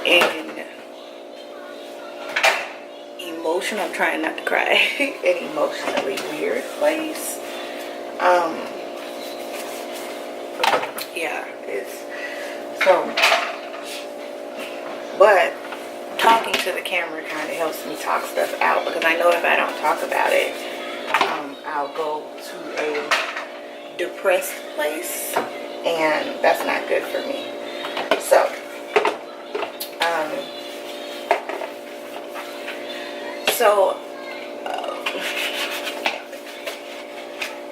an emotional, I'm trying not to cry, an emotionally weird place. Yeah, it's so, but talking to the camera kind of helps me talk stuff out, because I know if I don't talk about it, I'll go to a depressed place, and that's not good for me. So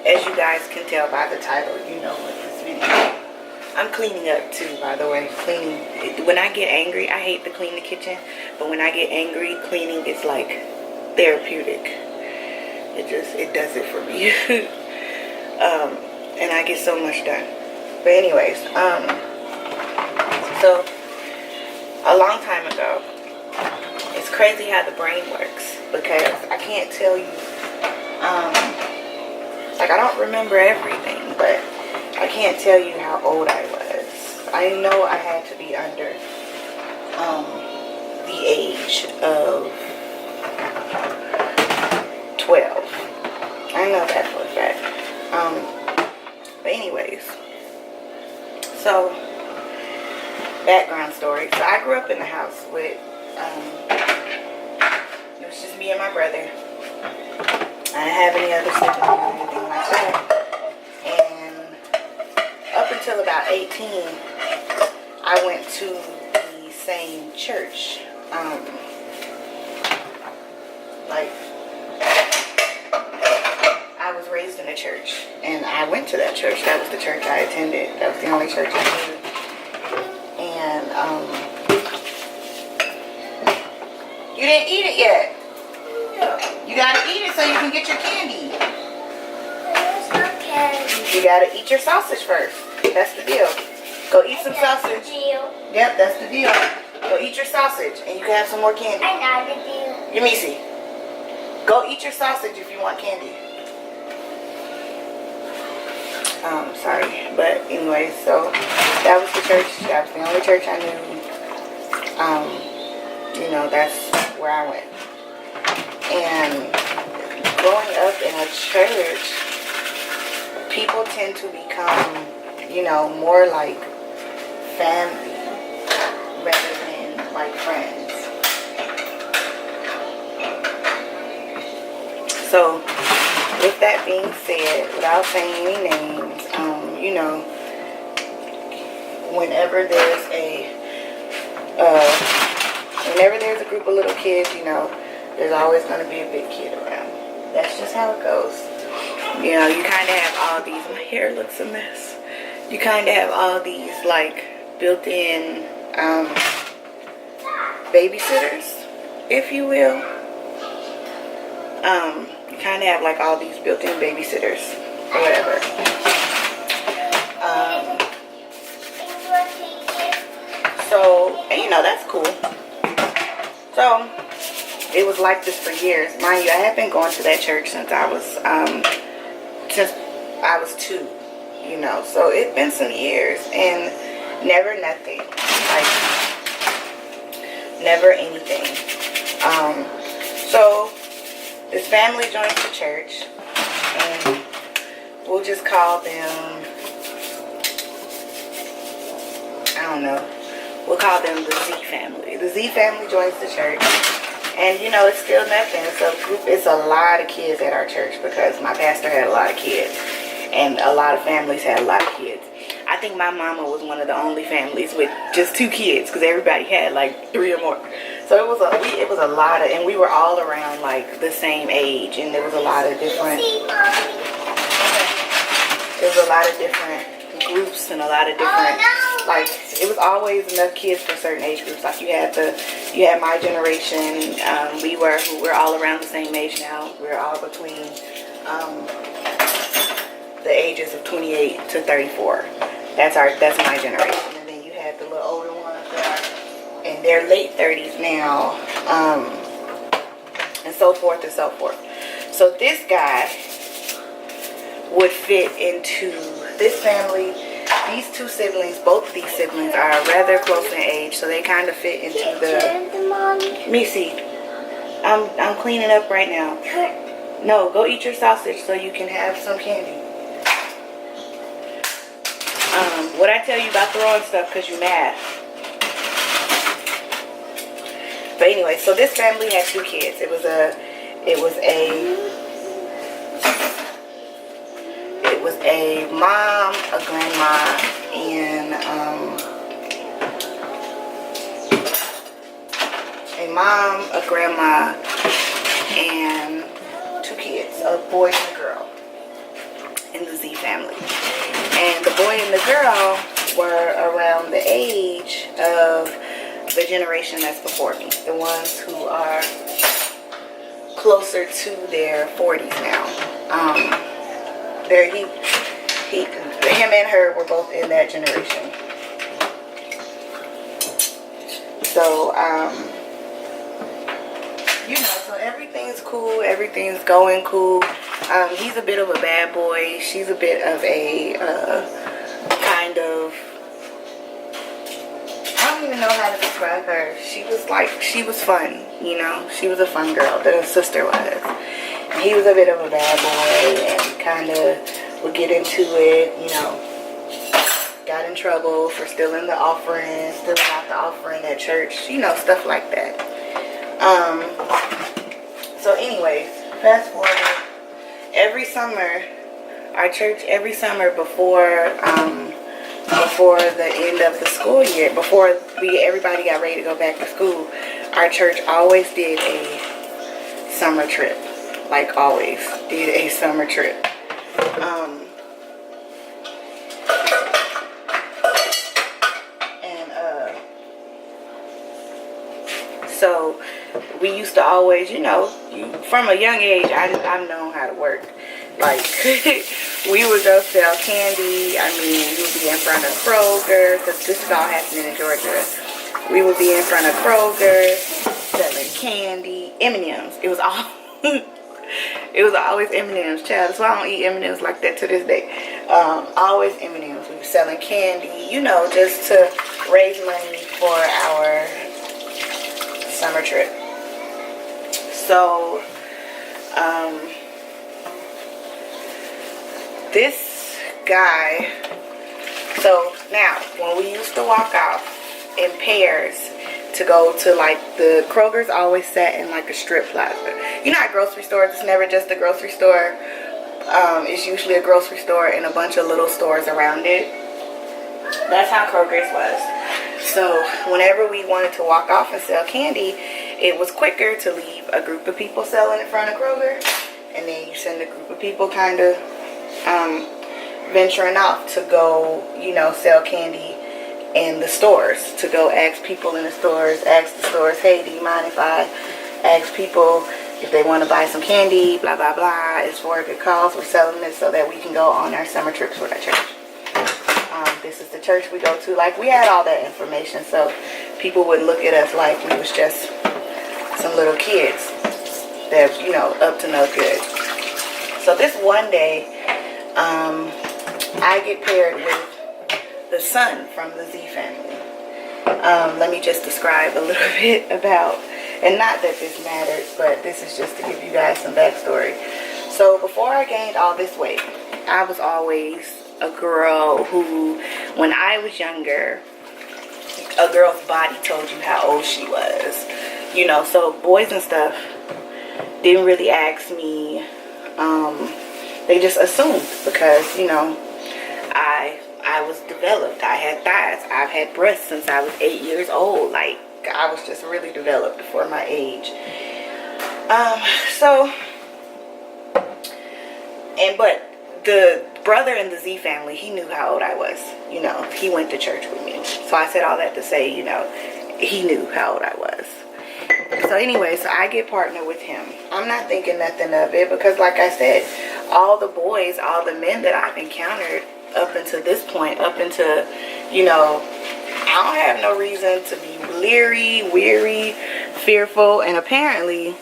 as you guys can tell by the title, you know what this video. I'm cleaning up too, by the way. Cleaning. When I get angry, I hate to clean the kitchen, but when I get angry, cleaning is like therapeutic. It does it for me. And I get so much done. But anyways, so a long time ago, it's crazy how the brain works, because I can't tell you, like, I don't remember everything, but I can't tell you how old I was. I know I had to be under the age of 12. I know that for a fact. But anyways, so background story. So I grew up in the house with, it was just me and my brother. I didn't have any other siblings or anything like that. Up until about 18, I went to the same church. Like, I was raised in a church, and I went to that church. That was the church I attended. That was the only church I knew. And you didn't eat it yet. You gotta eat it so you can get your candy. You gotta eat your sausage first. That's the deal. Go eat some sausage. Yep, that's the deal. Go eat your sausage, and you can have some more candy. I know the deal. Yamisi, go eat your sausage if you want candy. Sorry, but anyway, so that was the church. That was the only church I knew. You know, that's where I went. And growing up in a church, people tend to become, you know, more like family rather than like friends. So, with that being said, without saying any names, you know, whenever there's a group of little kids, you know, there's always going to be a big kid around. That's just how it goes. You know, you kind of have all these, my hair looks a mess. You kind of have all these, like, built-in babysitters, if you will. You kind of have, like, all these built-in babysitters, or whatever. So, and you know, that's cool. So, it was like this for years. Mind you, I had been going to that church since I was 2, you know. So it's been some years, and never nothing. Like, never anything. So this family joins the church, and we'll just call them, I don't know, we'll call them the Z family. The Z family joins the church. And, you know, it's still nothing. It's a lot of kids at our church, because my pastor had a lot of kids. And a lot of families had a lot of kids. I think my mama was one of the only families with just 2 kids, because everybody had like 3 or more. So it was a lot of, and we were all around like the same age, and there was a lot of different, groups and a lot of different, like, it was always enough kids for certain age groups. Like, you had my generation. We're all around the same age now. We're all between the ages of 28 to 34. That's my generation. And then you had the little older ones that are in their late 30s now, and so forth and so forth. So this guy would fit into this family. these two siblings, both of these siblings are rather close in age, so they kind of fit into the... Let me see. I'm cleaning up right now. No, go eat your sausage so you can have some candy. What I tell you about throwing stuff because you mad. But anyway, so this family had 2 kids. It was a mom, a grandma, and and 2 kids, a boy and a girl in the Z family. And the boy and the girl were around the age of the generation that's before me, the ones who are closer to their 40s now. Him and her were both in that generation. So, you know, so everything's cool, everything's going cool. He's a bit of a bad boy. She's a bit of a kind of, I don't even know how to describe her. She was fun, you know. She was a fun girl, the sister was. And he was a bit of a bad boy and kind of would get into it, you know. Got in trouble for stealing the offering, stealing out the offering at church, you know, stuff like that. So anyways, fast forward. Every summer, our church, every summer before the end of the school year, before everybody got ready to go back to school, our church always did a summer trip. Like always did a summer trip. So we used to always, you know, from a young age, I've known how to work. Like, we would go sell candy. I mean, we would be in front of Kroger, because this is all happening in Georgia. We would be in front of Kroger, selling candy, M&M's. It was all, it was always M&M's, child. That's why I don't eat M&M's like that to this day. Always M&M's. We were selling candy, you know, just to raise money for our summer trip. So, this guy, so now, when we used to walk off in pairs to go to, like, the Kroger's always sat in, like, a strip plaza. You know, at grocery stores, it's never just a grocery store. It's usually a grocery store and a bunch of little stores around it. That's how Kroger's was. So whenever we wanted to walk off and sell candy, it was quicker to leave a group of people selling in front of Kroger, and then you send a group of people kind of venturing off to go, you know, sell candy in the stores, to go ask people in the stores, ask the stores, hey, do you mind if I ask people if they want to buy some candy, blah, blah, blah. It's for a good cause. We're selling this so that we can go on our summer trips with our church. This is the church we go to. Like, we had all that information, so people would look at us like we was just some little kids that, you know, up to no good. So this one day, I get paired with the son from the Z family. Let me just describe a little bit about, and not that this matters, but this is just to give you guys some backstory. So before I gained all this weight, I was always a girl who, when I was younger, a girl's body told you how old she was. You know, so boys and stuff didn't really ask me. They just assumed, because, you know, I was developed. I had thighs. I've had breasts since I was 8 years old. Like, I was just really developed for my age. But the brother in the Z family, he knew how old I was. You know, he went to church with me. So I said all that to say, you know, he knew how old I was. So anyway, so I get partnered with him. I'm not thinking nothing of it, because like I said, all the boys, all the men that I've encountered up until this point, up into, you know, I don't have no reason to be leery, weary, fearful, and apparently,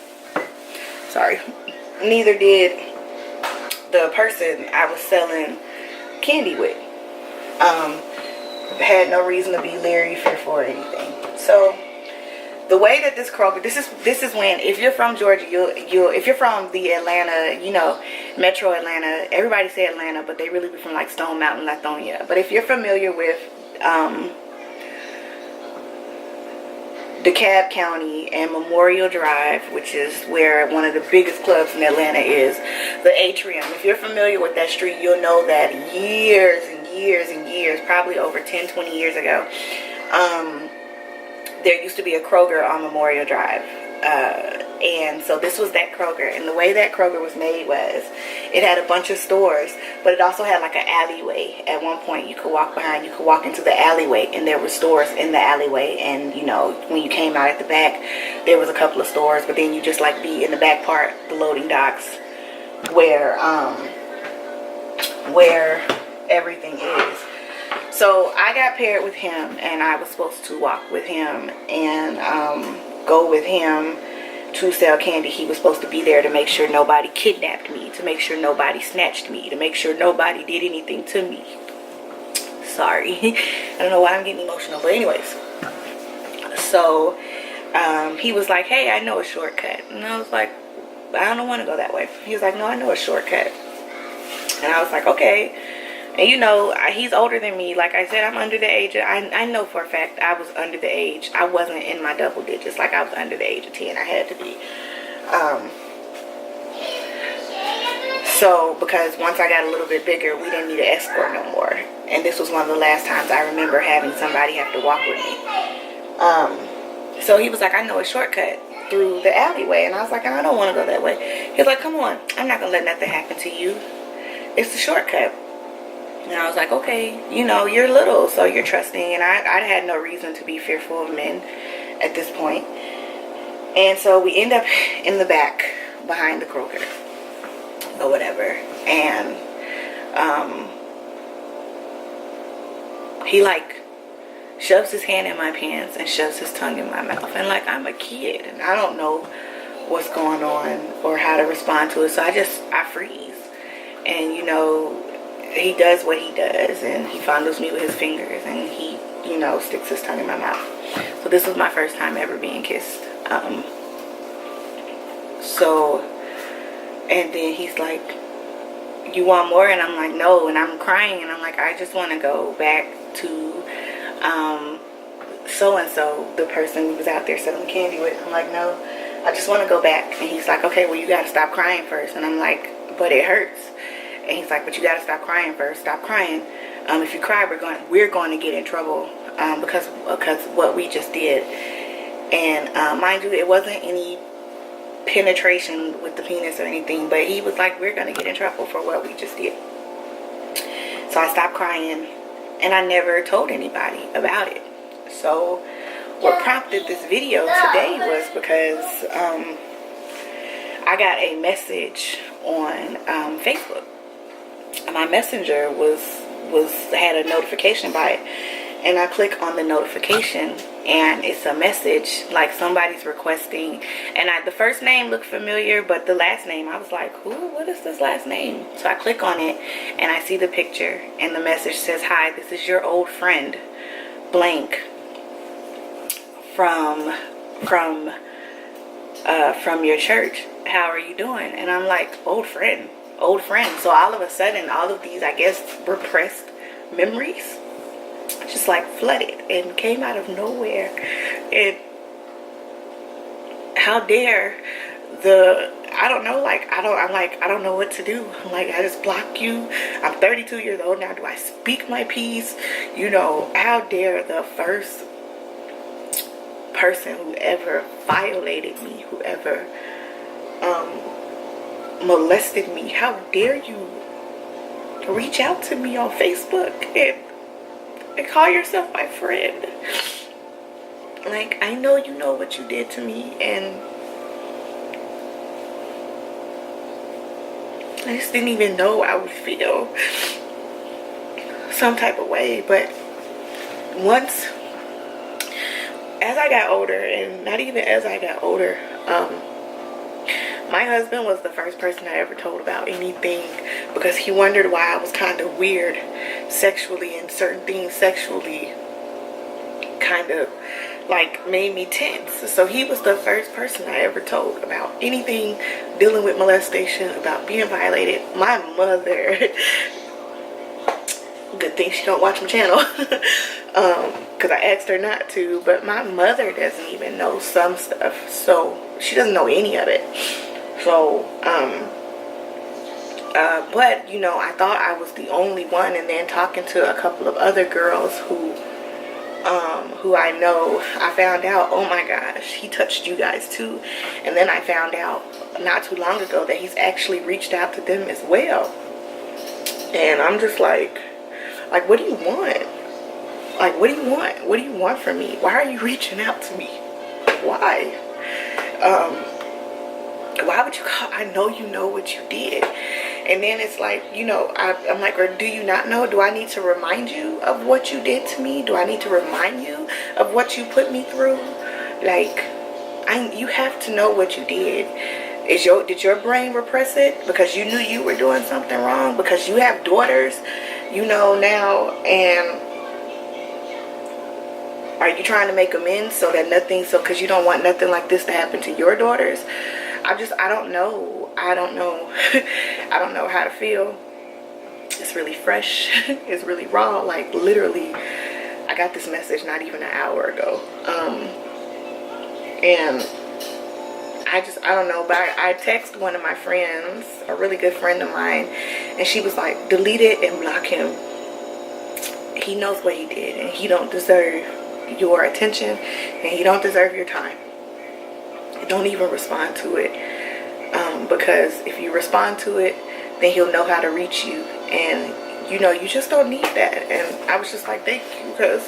neither did the person I was selling candy with. Had no reason to be leery, fearful, or anything. So the way that this Kroger, this is when, if you're from Georgia, you'll if you're from the Atlanta, you know, Metro Atlanta, everybody say Atlanta, but they really be from like Stone Mountain, Lithonia. But if you're familiar with DeKalb County and Memorial Drive, which is where one of the biggest clubs in Atlanta is, the Atrium. If you're familiar with that street, you'll know that years and years and years, probably over 10-20 years ago, there used to be a Kroger on Memorial Drive. And so this was that Kroger, and the way that Kroger was made was it had a bunch of stores, but it also had like an alleyway. At one point you could walk behind, you could walk into the alleyway, and there were stores in the alleyway. And you know, when you came out at the back, there was a couple of stores, but then you just like be in the back part, the loading docks, where everything is. So I got paired with him, and I was supposed to walk with him and go with him to sell candy. He was supposed to be there to make sure nobody kidnapped me, to make sure nobody snatched me, to make sure nobody did anything to me. Sorry. I don't know why I'm getting emotional, but anyways. So he was like, hey, I know a shortcut. And I was like, I don't want to go that way. He was like, no, I know a shortcut. And I was like, okay. And you know, he's older than me. Like I said, I'm under the age of, I know for a fact I was under the age. I wasn't in my double digits. Like I was under the age of 10. I had to be. So, because once I got a little bit bigger, we didn't need an escort no more. And this was one of the last times I remember having somebody have to walk with me. So he was like, I know a shortcut through the alleyway. And I was like, I don't want to go that way. He was like, come on. I'm not going to let nothing happen to you. It's the shortcut. And I was like, okay, you know, you're little, so you're trusting. And I had no reason to be fearful of men at this point. And so we end up in the back behind the Kroger or whatever. And he like shoves his hand in my pants and shoves his tongue in my mouth. And like, I'm a kid and I don't know what's going on or how to respond to it. So I freeze. And you know, he does what he does, and he fondles me with his fingers, and he, you know, sticks his tongue in my mouth. So this was my first time ever being kissed. And then he's like, you want more? And I'm like, no. And I'm crying, and I'm like, I just want to go back to so-and-so, the person who was out there selling candy with. I'm like, no, I just want to go back. And he's like, okay, well, you got to stop crying first. And I'm like, but it hurts. And he's like, but you got to stop crying first. Stop crying. If you cry, we're going to get in trouble because what we just did. And mind you, it wasn't any penetration with the penis or anything, but he was like, we're going to get in trouble for what we just did. So I stopped crying, and I never told anybody about it. So what prompted this video today was because I got a message on Facebook. My messenger had a notification by it, and I click on the notification, and it's a message like somebody's requesting, and the first name looked familiar, but the last name, I was like, what is this last name? So I click on it, and I see the picture, and the message says, hi, this is your old friend blank from your church. How are you doing? And I'm like, old friend. So all of a sudden, all of these, I guess, repressed memories just like flooded and came out of nowhere. And how dare I don't know what to do. I'm like, I just block you. I'm 32 years old now. Do I speak my piece? You know, how dare the first person who ever violated me, who ever molested me, how dare you reach out to me on Facebook and call yourself my friend? Like, I know you know what you did to me, and I just didn't even know I would feel some type of way. But once, as I got older, and not even as I got older, My husband was the first person I ever told about anything, because he wondered why I was kind of weird sexually, and certain things sexually kind of like made me tense. So he was the first person I ever told about anything dealing with molestation, about being violated. My mother, good thing she don't watch my channel, because I asked her not to, but my mother doesn't even know some stuff, so she doesn't know any of it. So but you know, I thought I was the only one, and then talking to a couple of other girls who I know, I found out, oh my gosh, he touched you guys too. And then I found out not too long ago that he's actually reached out to them as well. And I'm just like, what do you want? Like, what do you want? What do you want from me? Why are you reaching out to me? Why? Why would you call? I know you know what you did. And then it's like, you know, I'm like, or do you not know? Do I need to remind you of what you did to me? Do I need to remind you of what you put me through? Like, you have to know what you did. Did your brain repress it because you knew you were doing something wrong? Because you have daughters, you know, now, and are you trying to make amends so that because you don't want nothing like this to happen to your daughters? I don't know. I don't know. I don't know how to feel. It's really fresh. It's really raw. Like, literally, I got this message not even an hour ago. And I don't know, but I texted one of my friends, a really good friend of mine, and she was like, delete it and block him. He knows what he did, and he don't deserve your attention, and he don't deserve your time. Don't even respond to it, because if you respond to it, then he'll know how to reach you, and you know, you just don't need that. And I was just like, thank you, because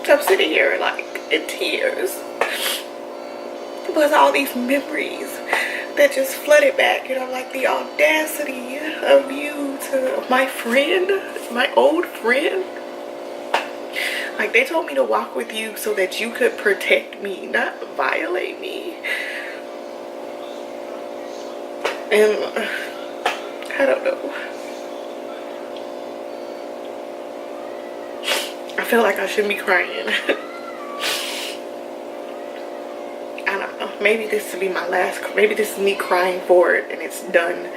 I'm sitting here like in tears, because all these memories that just flooded back, and I'm like, the audacity of you to my friend, my old friend. Like, they told me to walk with you so that you could protect me, not violate me. And I don't know. I feel like I shouldn't be crying. I don't know. Maybe this will be my last. Maybe this is me crying for it and it's done.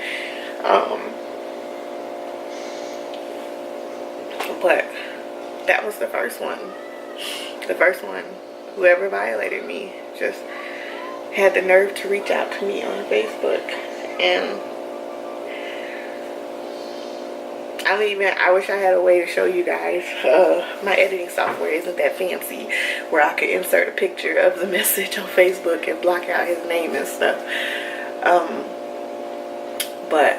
But that was the first one. The first one. Whoever violated me just had the nerve to reach out to me on Facebook. And I wish I had a way to show you guys. My editing software isn't that fancy where I could insert a picture of the message on Facebook and block out his name and stuff. But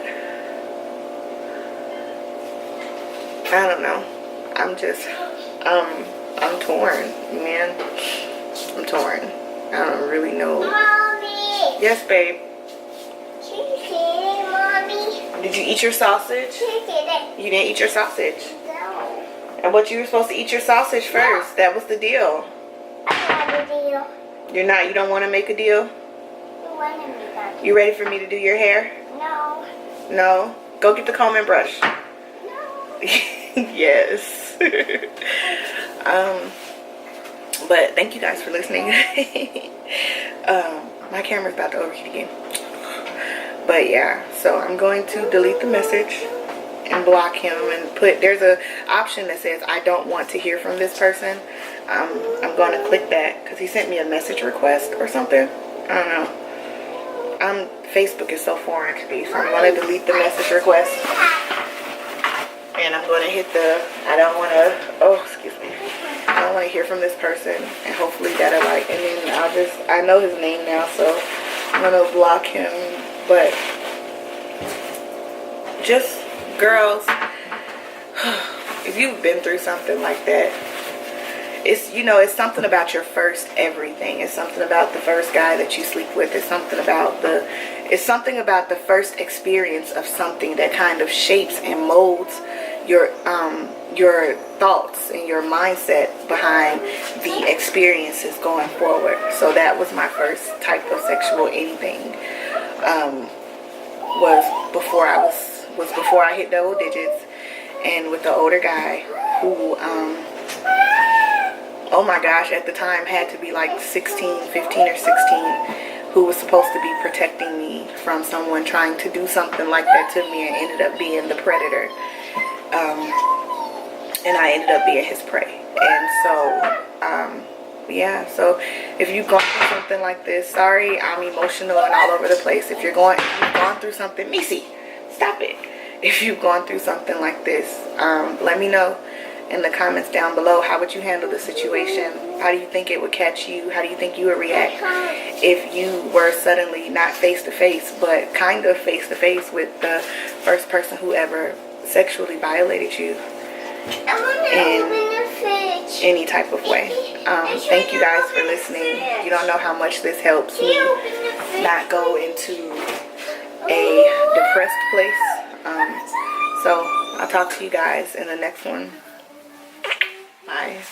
I don't know. I'm torn, man. I'm torn. I don't really know. Mommy. Yes, babe. Mommy. Did you eat your sausage? You didn't eat your sausage. No. And what, you were supposed to eat your sausage first. No. That was the deal. I have a deal. You don't want to make a deal? You want to make a deal. You ready for me to do your hair? No. No? Go get the comb and brush. No. Yes. But thank you guys for listening. My camera's about to overheat again. But yeah, so I'm going to delete the message and block him and there's a option that says I don't want to hear from this person. I'm going to click that because he sent me a message request or something. I don't know. Facebook is so foreign to me, so I'm going to delete the message request. And I'm going to hit I don't want to hear from this person, and hopefully that'll and then I know his name now, so I'm going to block him. But just, girls, if you've been through something like that, it's, you know, it's something about your first everything. It's something about the first guy that you sleep with. It's something about the first experience of something that kind of shapes and molds your thoughts and your mindset behind the experiences going forward. So that was my first type of sexual anything. Was before I hit double digits, and with the older guy who oh my gosh, at the time had to be like 15 or 16, who was supposed to be protecting me from someone trying to do something like that to me, and ended up being the predator. And I ended up being his prey. And so yeah, so if you've gone through something like this, sorry I'm emotional and all over the place. If you've gone through something, Missy, stop it. If you've gone through something like this, let me know in the comments down below. How would you handle the situation? How do you think it would catch you? How do you think you would react if you were suddenly not face to face, but kind of face to face with the first person who ever sexually violated you in any type of way? Thank you guys for listening. You don't know how much this helps me not go into a depressed place. So I'll talk to you guys in the next one. Bye.